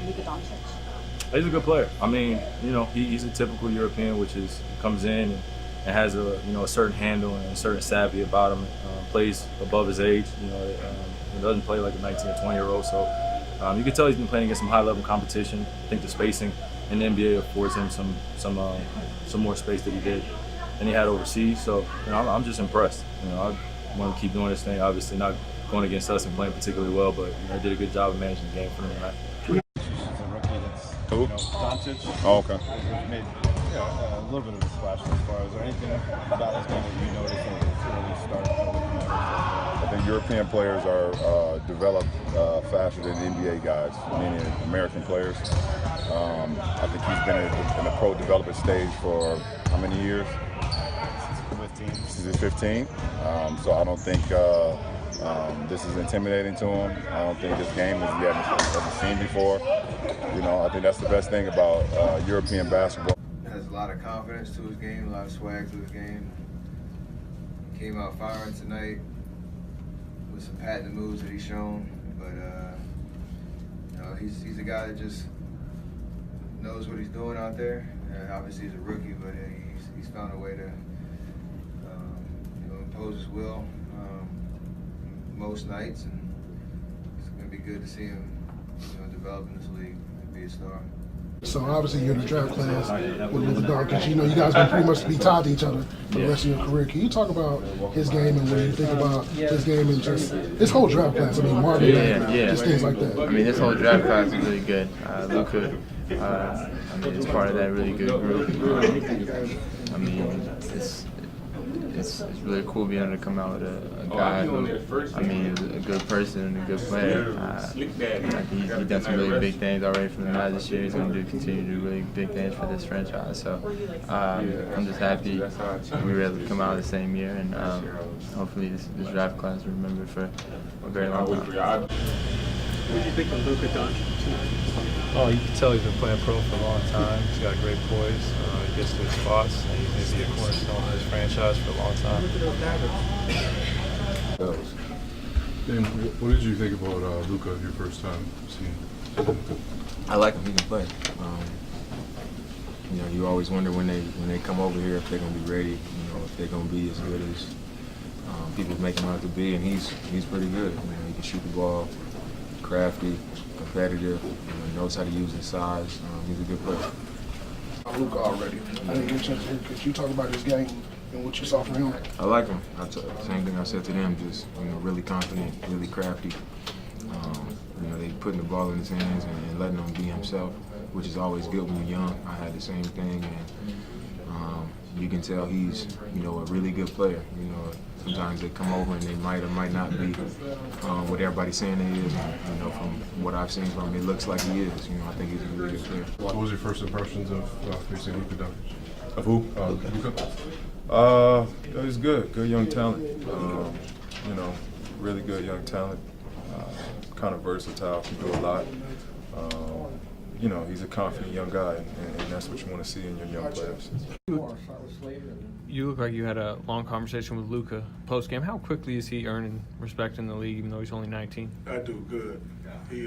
Luka Doncic? He's a good player. I mean, you know, he's a typical European, which is comes in and has a certain handle and a certain savvy about him. Plays above his age. He doesn't play like a 19 or 20-year-old. So you can tell he's been playing against some high-level competition. I think the spacing in the NBA affords him some more space that he did than he had overseas. So I'm just impressed. I want to keep doing this thing. Obviously, not going against us and playing particularly well, but I did a good job of managing the game for them tonight. A rookie that's Who? Doncic. Oh, okay. Made a little bit of a splash so far. Is there anything about his game that you noticed that really start looking at I think European players are developed faster than NBA guys, meaning American players. I think he's been in the pro development stage for how many years? Since he's 15. So I don't think this is intimidating to him. I don't think this game is he hasn't seen before. I think that's the best thing about European basketball. Has a lot of confidence to his game, a lot of swag to his game. Came out firing tonight with some patented moves that he's shown, but he's a guy that just knows what he's doing out there. Obviously, he's a rookie, but he's found a way to impose his will most nights, and it's going to be good to see him develop in this league and be a star. So obviously you're in the draft class with Luka Doncic. You guys going to pretty much be tied to each other for the rest of your career. Can you talk about his game and what you think about his game and just his whole draft class? I mean, Marvin, just things like that. I mean, this whole draft class is really good. Luka, it's part of that really good group. I mean, it's really cool being able to come out with a guy who, is a good person and a good player. He's done some really big things already for the Magic this year. He's going to continue to do really big things for this franchise. So I'm just happy we were able to come out the same year, and hopefully this draft class will remember for a very long time. What do you think of Luka Doncic tonight? Oh, you can tell he's been playing pro for a long time. He's got great poise. He gets to his spots, and he's going to be a cornerstone of this franchise for a long time. And what did you think about Luka your first time seeing Luka? I like him. He can play. You always wonder when they come over here if they're going to be ready. If they're going to be as good as people make him out to be, and he's pretty good. He can shoot the ball, crafty, competitive, knows how to use his size. He's a good player. Luka already. I didn't get a chance to hear. Could you talk about his game and what you saw from him? I like him. Same thing I said to them. Just really confident, really crafty. They putting the ball in his hands and letting him be himself, which is always good when you're young. I had the same thing, and you can tell he's a really good player. Sometimes they come over and they might or might not be what everybody's saying they is. And, from what I've seen from him, it looks like he is. I think he's a really good player. What was your first impressions of facing Luka Doncic? Of who? Luka? He's good. Good young talent. Really good young talent. Kind of versatile. Can do a lot. He's a confident young guy, and that's what you want to see in your young players. You look like you had a long conversation with Luka post-game. How quickly is he earning respect in the league, even though he's only 19? I do good. He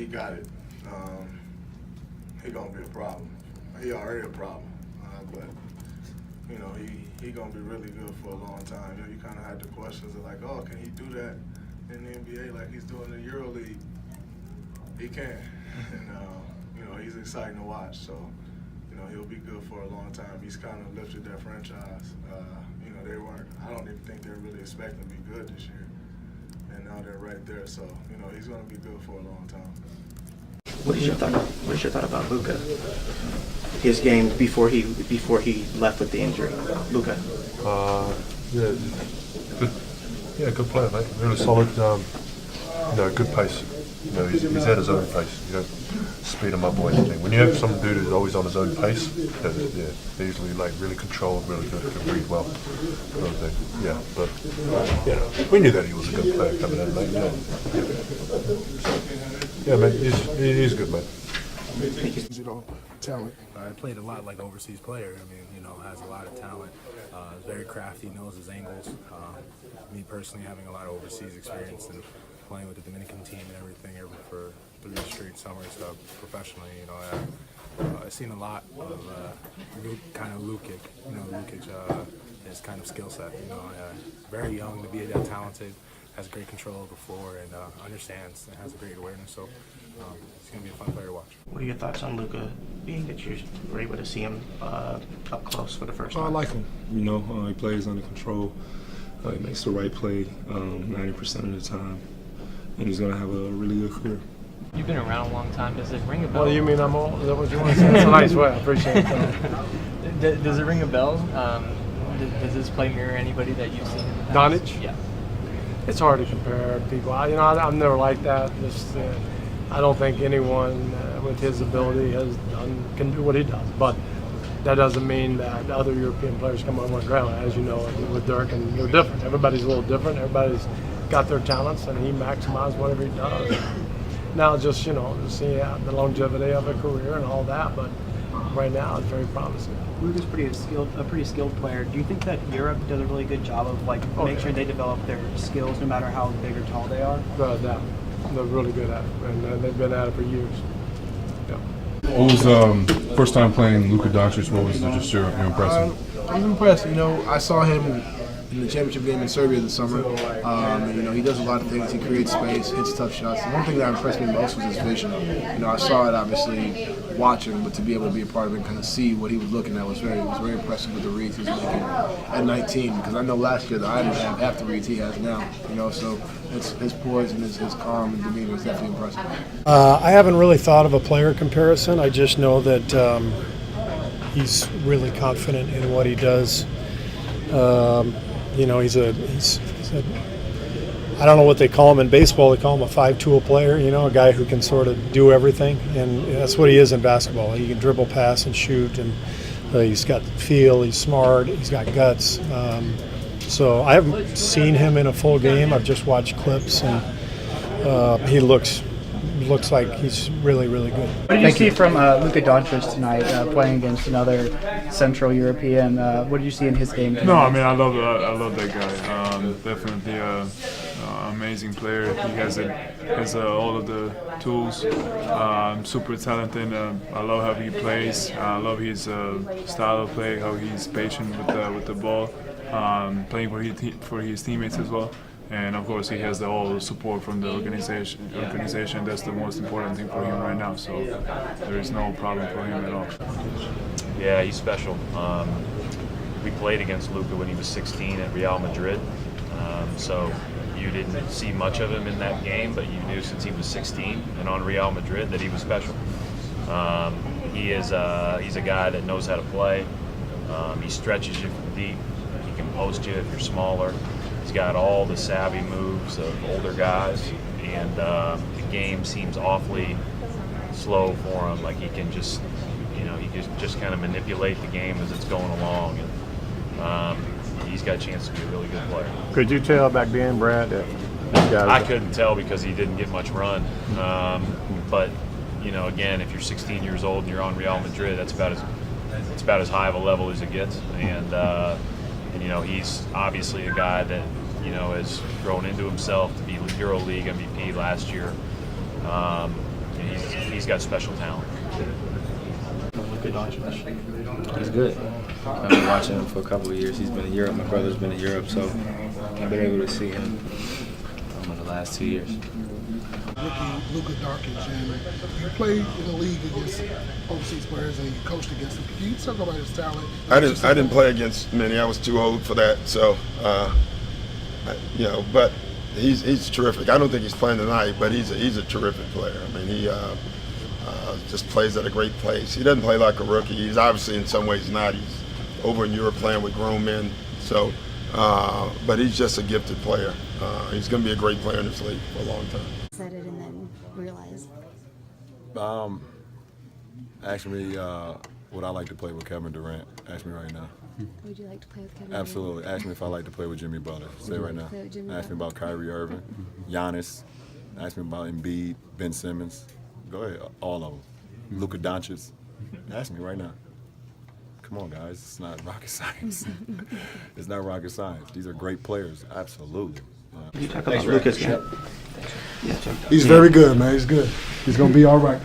got it. He gonna be a problem. He already a problem, but he gonna be really good for a long time. You kind of had the questions of like, oh, can he do that in the NBA like he's doing in the EuroLeague? He can, and he's exciting to watch. So, he'll be good for a long time. He's kind of lifted that franchise. They weren't. I don't even think they're really expecting to be good this year, and now they're right there. So, he's going to be good for a long time. What is your thought about Luka? His game before he left with the injury. Luka. Good player, mate. Really solid. Good pace. He's at his own pace. You don't speed him up or anything. When you have some dude who's always on his own pace, they usually really controlled, really good, can read well, sort of thing. Yeah, but we knew that he was a good player coming in, mate. Yeah, mate, he's good, mate. Talent. I played a lot like an overseas player. Has a lot of talent. Is very crafty, knows his angles. Me personally, having a lot of overseas experience and playing with the Dominican team and everything for great summers professionally. I've seen a lot of Lukic, his kind of skill set. Very young to be that talented, has great control of the floor, and understands and has a great awareness. So it's going to be a fun player to watch. What are your thoughts on Luka, being that you were able to see him up close for the first time? I like him. He plays under control. He makes the right play 90% of the time, and he's going to have a really good career. You've been around a long time. Does it ring a bell? Well, you mean I'm old? Is that what you want to say? That's a nice way. I appreciate it. Does it ring a bell? Does this play mirror anybody that you've seen in the past? Doncic? Yeah. It's hard to compare people. I'm never like that. I don't think anyone with his ability can do what he does. But that doesn't mean that other European players come on with Grella. As you know, with Dirk, and they're different. Everybody's a little different. Everybody's got their talents, and he maximizes whatever he does. Now, just see the longevity of a career and all that, but right now it's very promising. Luka's a pretty skilled player. Do you think that Europe does a really good job of make sure they develop their skills no matter how big or tall they are? Without a doubt. They're really good at it, and they've been at it for years. Yeah. What was first time playing Luka Doncic? What was just your impression? I was impressed. I saw him in the championship game in Serbia this summer. He does a lot of things. He creates space, hits tough shots. The one thing that impressed me most was his vision. I saw it obviously watching, but to be able to be a part of it and kind of see what he was looking at was very impressive with the reads he was making at 19. Because I know last year that I didn't have half the reads he has now. So his poise and his calm and demeanor is definitely impressive. I haven't really thought of a player comparison. I just know that he's really confident in what he does. He's I don't know what they call him in baseball. They call him a five-tool player, a guy who can sort of do everything. And that's what he is in basketball. He can dribble, pass, and shoot. And he's got feel, he's smart, he's got guts. So I haven't seen him in a full game. I've just watched clips, and he looks like he's really, really good. What did you see from Luka Doncic tonight, playing against another Central European? What did you see in his game tonight? No, I mean I love that guy. Definitely amazing player. He has all of the tools. Super talented. I love how he plays. I love his style of play. How he's patient with the ball, playing for his teammates as well. And of course, he has all the support from the organization. That's the most important thing for him right now. So there is no problem for him at all. Yeah, he's special. We played against Luka when he was 16 at Real Madrid. So you didn't see much of him in that game, but you knew since he was 16 and on Real Madrid that he was special. He's a guy that knows how to play. He stretches you from deep. He can post you if you're smaller. He's got all the savvy moves of older guys, and the game seems awfully slow for him. Like he can just, he can just kind of manipulate the game as it's going along, and he's got a chance to be a really good player. Could you tell back then, Brad, that these guys? I couldn't tell because he didn't get much run. But again, if you're 16 years old and you're on Real Madrid, it's about as high of a level as it gets, and he's obviously a guy that has grown into himself to be EuroLeague MVP last year. He's got special talent. He's good. I've been watching him for a couple of years. He's been in Europe. My brother's been in Europe, so I've been able to see him in the last 2 years. Luka Doncic, and you played in the league against overseas players and you coached against them. Can you talk about his talent? I didn't play against many. I was too old for that. So, but he's terrific. I don't think he's playing tonight, but he's a terrific player. I mean, he just plays at a great pace. He doesn't play like a rookie. He's obviously in some ways not. He's over in Europe playing with grown men. So, but he's just a gifted player. He's going to be a great player in this league for a long time. Said it and then realize? Actually, would I like to play with Kevin Durant? Ask me right now. Would you like to play with Kevin Absolutely. Durant? Ask me if I like to play with Jimmy Butler. Say right now. Ask me about Kyrie Irving, Giannis. Ask me about Embiid, Ben Simmons. Go ahead, all of them. Luka Doncic. Ask me right now. Come on, guys. It's not rocket science. It's not rocket science. These are great players. Absolutely. Can you talk about Luka's game? He's very good, man. He's good. He's going to be all right.